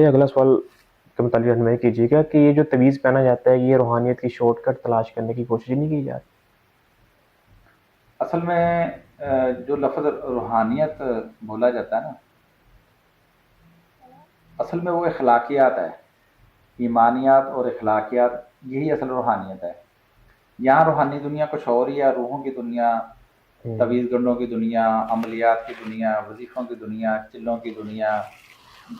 اگلا سوال کے متعلق رہنمائی کیجیے گا کہ یہ جو تویز پہنا جاتا ہے یہ روحانیت کی شارٹ کٹ تلاش کرنے کی کوشش نہیں کی جاتی؟ اصل میں جو لفظ روحانیت بولا جاتا ہے نا، اصل میں وہ اخلاقیات ہے، ایمانیات اور اخلاقیات، یہی اصل روحانیت ہے۔ یہاں روحانی دنیا کچھ اور ہی ہے، روحوں کی دنیا، تویز گنڈوں کی دنیا، عملیات کی دنیا، وظیفوں کی دنیا، چلوں کی دنیا،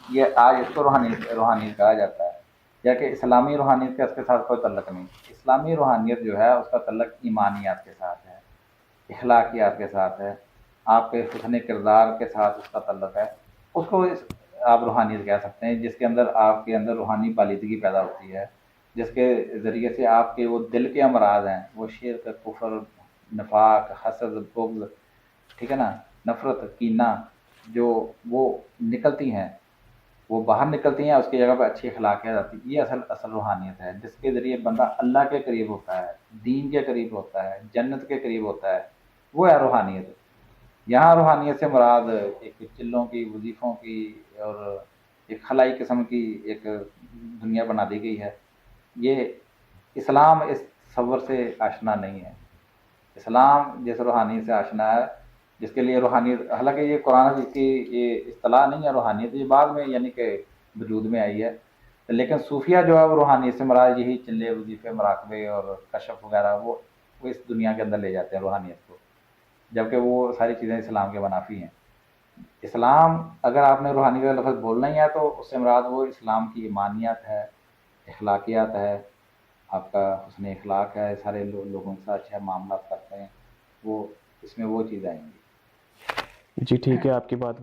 یہ آج اس کو روحانیت کہا جاتا ہے، جبکہ اسلامی روحانیت کا اس کے ساتھ کوئی تعلق نہیں۔ اسلامی روحانیت جو ہے اس کا تعلق ایمانیات کے ساتھ ہے، اخلاقیات کے ساتھ ہے، آپ کے حسن کردار کے ساتھ اس کا تعلق ہے۔ اس کو آپ روحانیت کہہ سکتے ہیں، جس کے اندر آپ کے اندر روحانی پالیدگی پیدا ہوتی ہے، جس کے ذریعے سے آپ کے وہ دل کے امراض ہیں، وہ شرک، کفر، نفاق، حسد، بغض، ٹھیک ہے نا، نفرت، کینہ، جو وہ نکلتی ہیں، وہ باہر نکلتی ہیں، اس کی جگہ پہ اچھی اخلاقیات آتی ہیں۔ یہ اصل روحانیت ہے، جس کے ذریعے بندہ اللہ کے قریب ہوتا ہے، دین کے قریب ہوتا ہے، جنت کے قریب ہوتا ہے، وہ ہے روحانیت۔ یہاں روحانیت سے مراد ایک چلوں کی، وظیفوں کی اور ایک خلائی قسم کی ایک دنیا بنا دی گئی ہے۔ یہ اسلام اس تصور سے آشنا نہیں ہے۔ اسلام جس روحانیت سے آشنا ہے، جس کے لیے روحانیت، حالانکہ یہ قرآن حدیث کی یہ اصطلاح نہیں ہے روحانیت، یہ بعد میں یعنی کہ وجود میں آئی ہے، لیکن صوفیہ جو ہے وہ روحانیت سے مراد یہی چلے، وظیفے، مراقبے اور کشف وغیرہ، وہ اس دنیا کے اندر لے جاتے ہیں روحانیت کو، جبکہ وہ ساری چیزیں اسلام کے منافی ہیں۔ اسلام، اگر آپ نے روحانی کا لفظ بولنا ہی ہے تو اس سے مراد وہ اسلام کی ایمانیات ہے، اخلاقیات ہے، آپ کا حسن اخلاق ہے، سارے لوگوں کے ساتھ اچھے معاملات کرتے ہیں، وہ اس میں وہ چیز آئیں گی۔ جی ٹھیک ہے، آپ کی بات